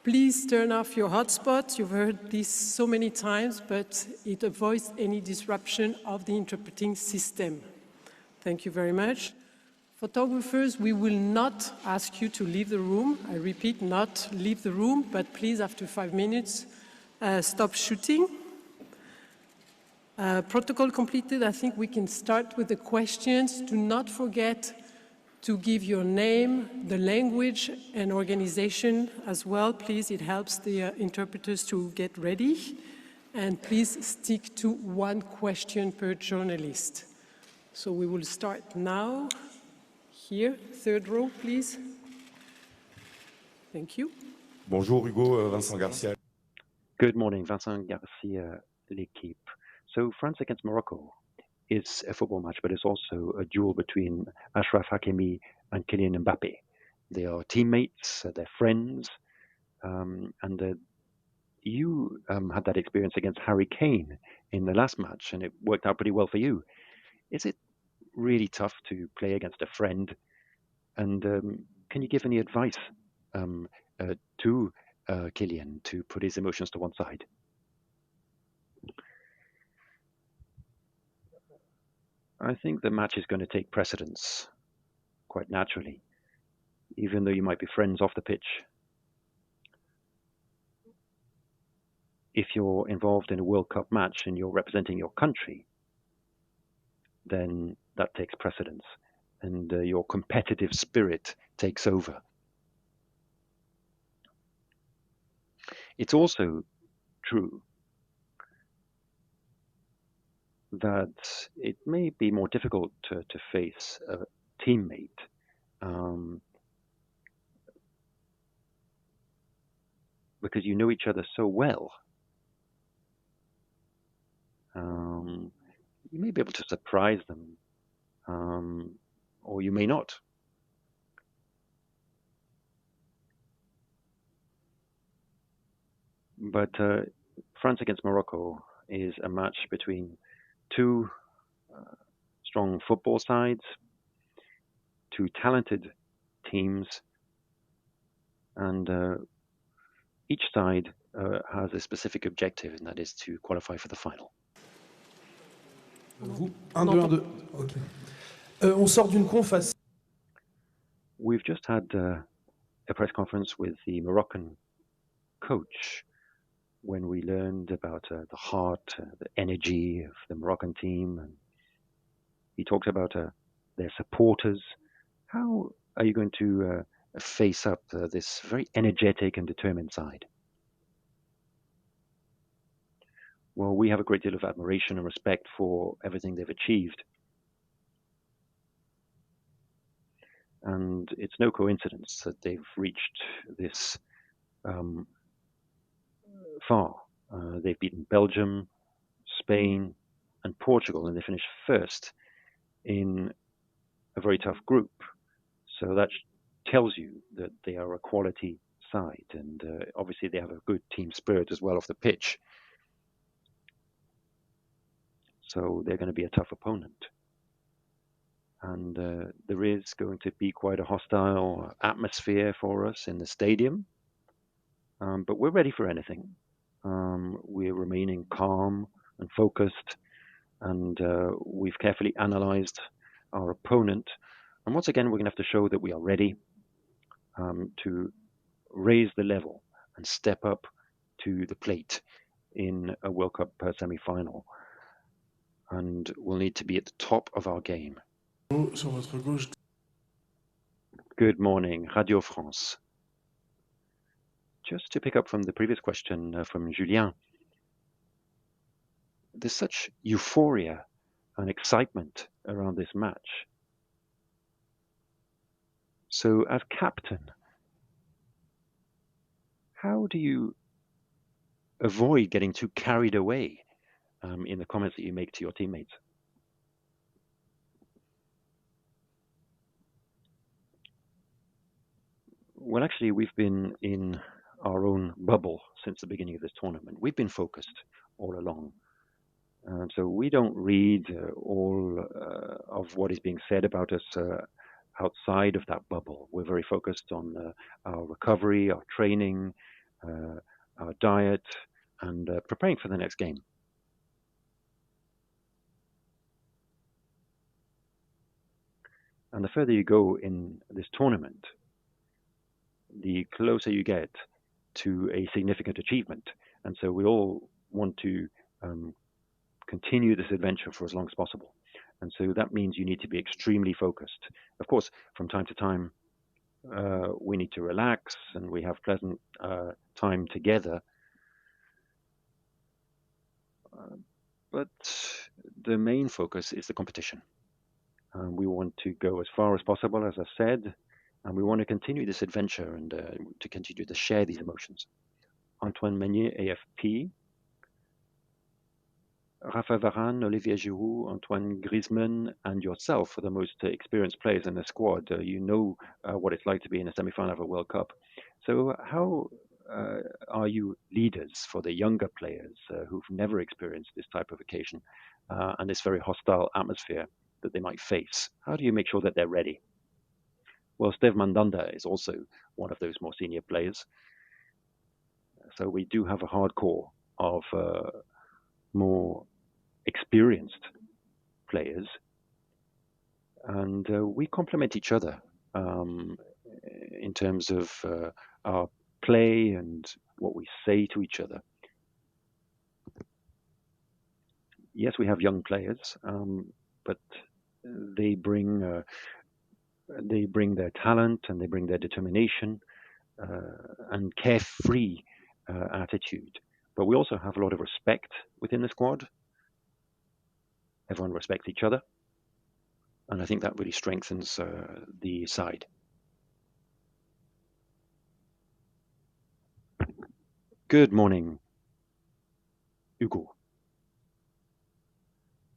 Please turn off your hotspot. You've heard this so many times, but it avoids any disruption of the interpreting system. Thank you very much. Photographers, we will not ask you to leave the room. I repeat, not leave the room, but please, after 5 minutes, stop shooting. Protocol completed. I think we can start with the questions. Do not forget to give your name, the language, and organization as well. Please, it helps the interpreters to get ready. And please stick to one question per journalist. So we will start now. Here, third row, please. Thank you. Bonjour Hugo, Vincent Garcia. Good morning, Vincent Garcia, l'équipe. So France against Morocco is a football match, but it's also a duel between Achraf Hakimi and Kylian Mbappe. They are teammates, they're friends, and you had that experience against Harry Kane in the last match, and it worked out pretty well for you. Is it really tough to play against a friend? And can you give any advice to Kylian to put his emotions to one side? I think the match is going to take precedence, quite naturally, even though you might be friends off the pitch. If you're involved in a World Cup match and you're representing your country, then that takes precedence, and your competitive spirit takes over. It's also true that it may be more difficult to face a teammate because you know each other so well. You may be able to surprise them, or you may not. But France against Morocco is a match between two strong football sides, two talented teams, and each side has a specific objective, and that is to qualify for the final. Vous, 1, 2, 1, 2. Okay. On sort d'une conf. We've just had a press conference with the Moroccan coach when we learned about the heart, the energy of the Moroccan team. And he talked about their supporters. How are you going to face up this very energetic and determined side? Well, we have a great deal of admiration and respect for everything they've achieved. And it's no coincidence that they've reached this far. They've beaten Belgium, Spain, and Portugal, and they finished first in a very tough group. So that tells you that they are a quality side, and obviously they have a good team spirit as well off the pitch. So they're going to be a tough opponent. And there is going to be quite a hostile atmosphere for us in the stadium. But we're ready for anything. We're remaining calm and focused, and we've carefully analyzed our opponent. And once again, we're going to have to show that we are ready to raise the level and step up to the plate in a World Cup semi-final. And we'll need to be at the top of our game. Good morning, Radio France. Just to pick up from the previous question from Julien, there's such euphoria and excitement around this match. So as captain, how do you avoid getting too carried away in the comments that you make to your teammates? Well, actually, we've been in our own bubble since the beginning of this tournament. We've been focused all along. So we don't read all of what is being said about us outside of that bubble. We're very focused on our recovery, our training, our diet, and preparing for the next game. And the further you go in this tournament, the closer you get to a significant achievement. And so we all want to continue this adventure for as long as possible. And so that means you need to be extremely focused. Of course, from time to time, we need to relax and we have pleasant time together. But the main focus is the competition. We want to go as far as possible, as I said, and we want to continue this adventure and to continue to share these emotions. Antoine Meunier, AFP. Rafa Varane, Olivier Giroud, Antoine Griezmann, and yourself are the most experienced players in the squad. You know what it's like to be in a semi-final of a World Cup. So how are you leaders for the younger players who've never experienced this type of occasion and this very hostile atmosphere that they might face? How do you make sure that they're ready? Well, Steve Mandanda is also one of those more senior players. So we do have a hard core of more experienced players, and we complement each other in terms of our play and what we say to each other. Yes, we have young players, but they bring their talent and they bring their determination and carefree attitude. But we also have a lot of respect within the squad. Everyone respects each other, and I think that really strengthens the side. Good morning, Hugo.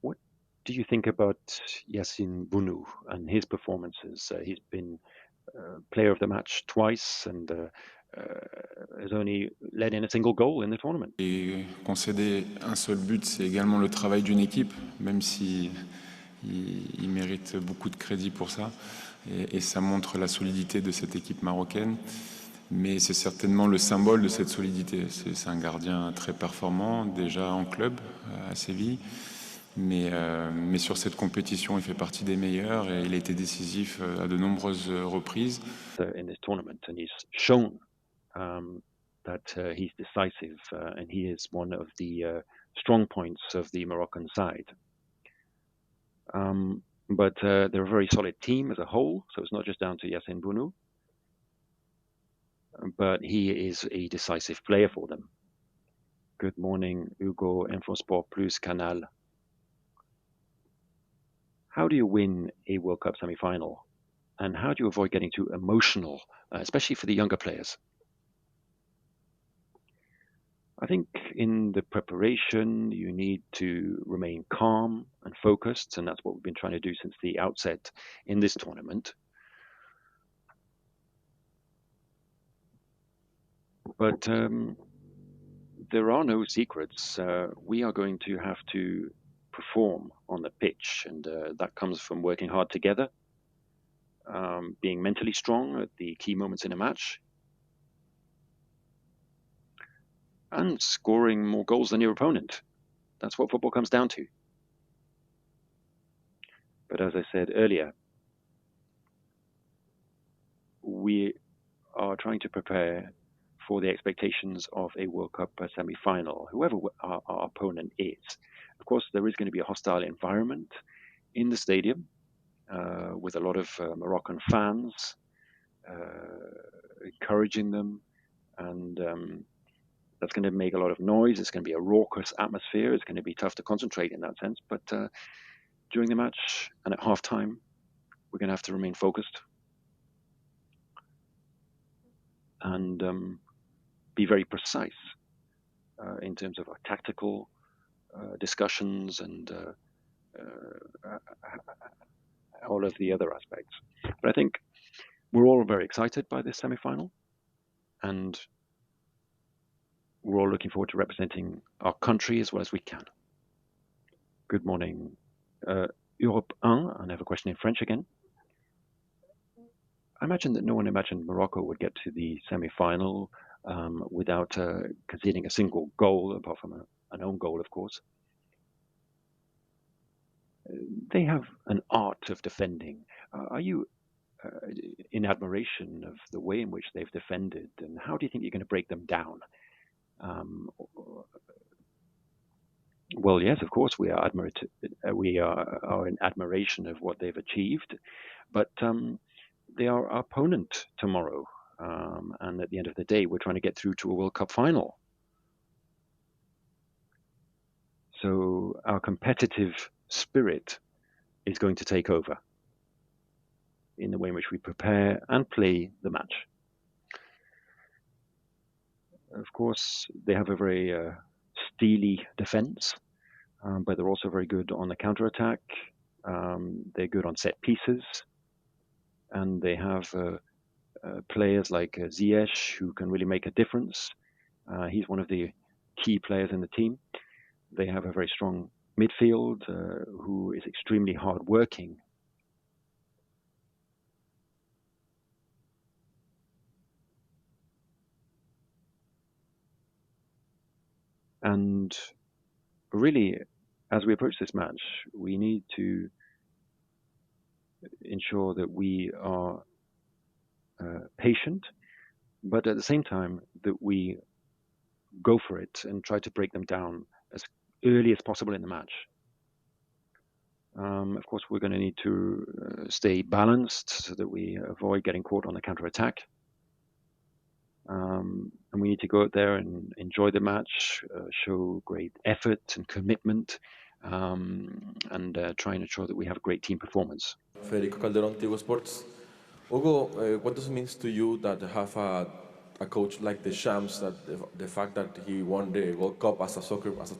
What do you think about Yassine Bounou and his performances? He's been player of the match twice and has only led in a single goal in the tournament. Et concéder un seul but, c'est également le travail d'une équipe, même si il mérite beaucoup de crédit pour ça. Et ça montre la solidité de cette équipe marocaine. Mais c'est certainement le symbole de cette solidité. C'est un gardien très performant, déjà en club à Séville. Mais sur cette compétition, il fait partie des meilleurs et il a été décisif à de nombreuses reprises. In this tournament, and he's shown that he's decisive, and he is one of the strong points of the Moroccan side. But they're a very solid team as a whole, so it's not just down to Yassine Bounou, but he is a decisive player for them. Good morning, Hugo, Infosport Plus, Canal. How do you win a World Cup semi-final? And how do you avoid getting too emotional, especially for the younger players? I think in the preparation, you need to remain calm and focused, and that's what we've been trying to do since the outset in this tournament. But there are no secrets. We are going to have to perform on the pitch, and that comes from working hard together, being mentally strong at the key moments in a match, and scoring more goals than your opponent. That's what football comes down to. But as I said earlier, we are trying to prepare for the expectations of a World Cup semi-final, whoever our opponent is. Of course, there is going to be a hostile environment in the stadium with a lot of Moroccan fans encouraging them, and that's going to make a lot of noise. It's going to be a raucous atmosphere. It's going to be tough to concentrate in that sense. But during the match and at halftime, we're going to have to remain focused and be very precise in terms of our tactical discussions and all of the other aspects. But I think we're all very excited by this semi-final, and we're all looking forward to representing our country as well as we can. Good morning, Europe 1. I have a question in French again. I imagine that no one imagined Morocco would get to the semi-final. without conceding a single goal, apart from an own goal, of course. They have an art of defending. Are you in admiration of the way in which they've defended, and how do you think you're going to break them down? Well, yes, of course, we are in admiration of what they've achieved, but they are our opponent tomorrow, and at the end of the day, we're trying to get through to a World Cup final. So our competitive spirit is going to take over in the way in which we prepare and play the match. Of course, they have a very steely defense, but they're also very good on the counter-attack. They're good on set pieces, and they have players like Ziyech who can really make a difference. He's one of the key players in the team. They have a very strong midfield who is extremely hard-working. And really, as we approach this match, we need to ensure that we are patient, but at the same time that we go for it and try to break them down as early as possible in the match. Of course, we're going to need to stay balanced so that we avoid getting caught on the counter-attack. And we need to go out there and enjoy the match, show great effort and commitment, and try and ensure that we have a great team performance. Federico Calderon, Tigo Sports. Hugo, what does it mean to you that have a coach like the Shams, that the fact that he won the World Cup as a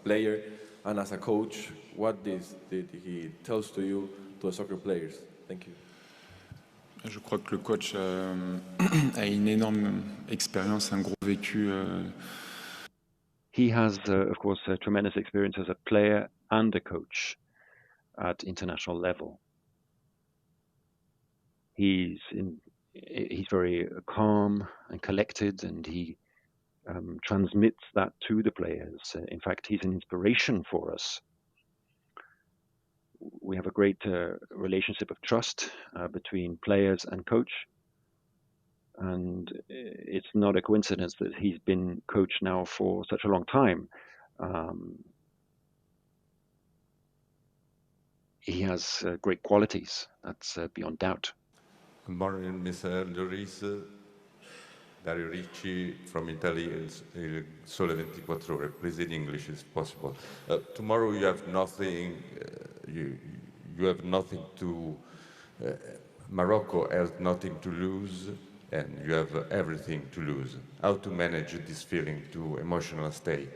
player and as a coach, what did he tells to you, to the soccer players? Thank you. Je crois que le coach a une énorme expérience, un gros vécu. He has, of course, a tremendous experience as a player and a coach at international level. He's very calm and collected, and he transmits that to the players. In fact, he's an inspiration for us. We have a great relationship of trust between players and coach, and it's not a coincidence that he's been coach now for such a long time. He has great qualities, that's beyond doubt. Good morning, Mr. Lloris. Dario Ricci from Italy, Il Sole 24 Ore. Please in English, if possible. Tomorrow you have nothing. You have nothing to. Morocco has nothing to lose, and you have everything to lose. How to manage this feeling, to emotional state?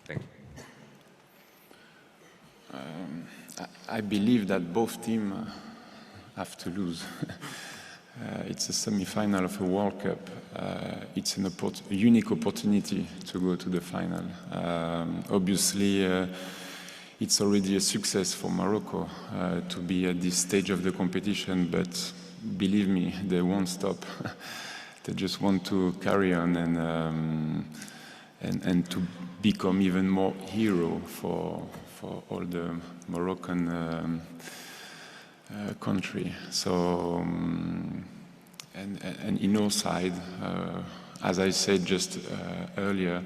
Thank you. I believe that both teams have to lose. It's a semi-final of a World Cup. It's a unique opportunity to go to the final. Obviously, it's already a success for Morocco to be at this stage of the competition, but believe me, they won't stop. They just want to carry on and to become even more hero for all the Moroccan country. So, and in our side, as I said just earlier,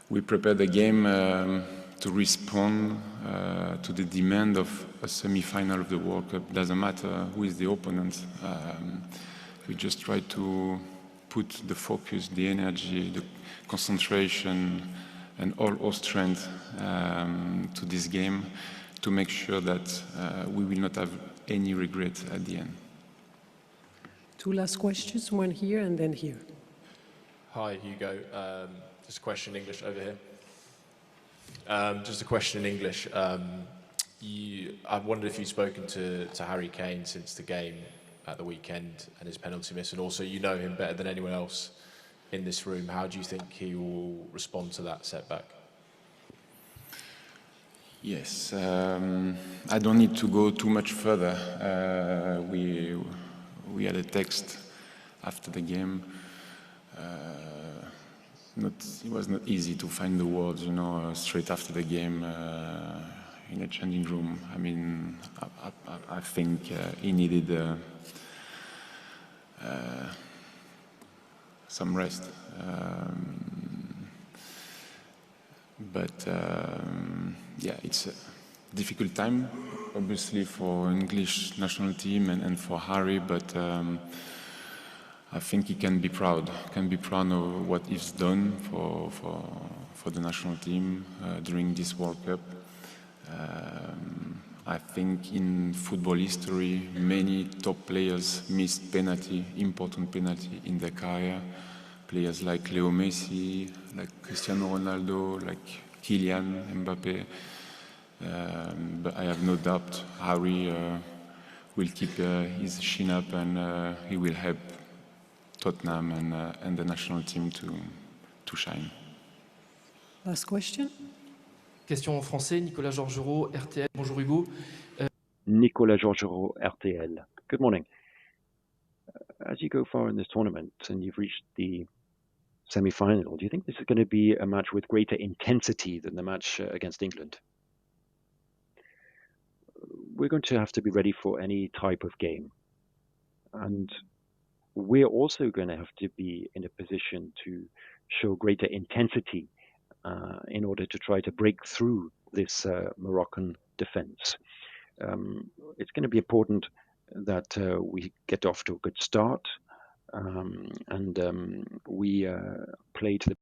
we prepare the game to respond to the demand of a semi-final of the World Cup. Doesn't matter who is the opponent. We just try to put the focus, the energy, the concentration, and all our strength to this game, to make sure that we will not have any regret at the end. Two last questions, one here and then here. Hi, Hugo. Just a question in English over here. Just a question in English. I wondered if you've spoken to Harry Kane since the game at the weekend and his penalty miss, and also you know him better than anyone else in this room. How do you think he will respond to that setback? Yes, I don't need to go too much further. We had a text after the game. It was not easy to find the words, straight after the game in a changing room. I mean, I think he needed some rest. Yeah, it's a difficult time, obviously, for English national team and for Harry, but I think he can be proud of what he's done for the national team during this World Cup. I think in football history, many top players missed important penalty in their career. Players like Leo Messi, like Cristiano Ronaldo, like Kylian Mbappe. But I have no doubt Harry will keep his chin up and he will help Tottenham and the national team to shine. Last question. Question en français, Nicolas Georgerot, RTL. Bonjour Hugo. Nicolas Georgerot, RTL. Good morning. As you go far in this tournament and you've reached the semi-final, do you think this is going to be a match with greater intensity than the match against England? We're going to have to be ready for any type of game. And we're also going to have to be in a position to show greater intensity in order to try to break through this Moroccan defense. It's going to be important that we get off to a good start and we play to the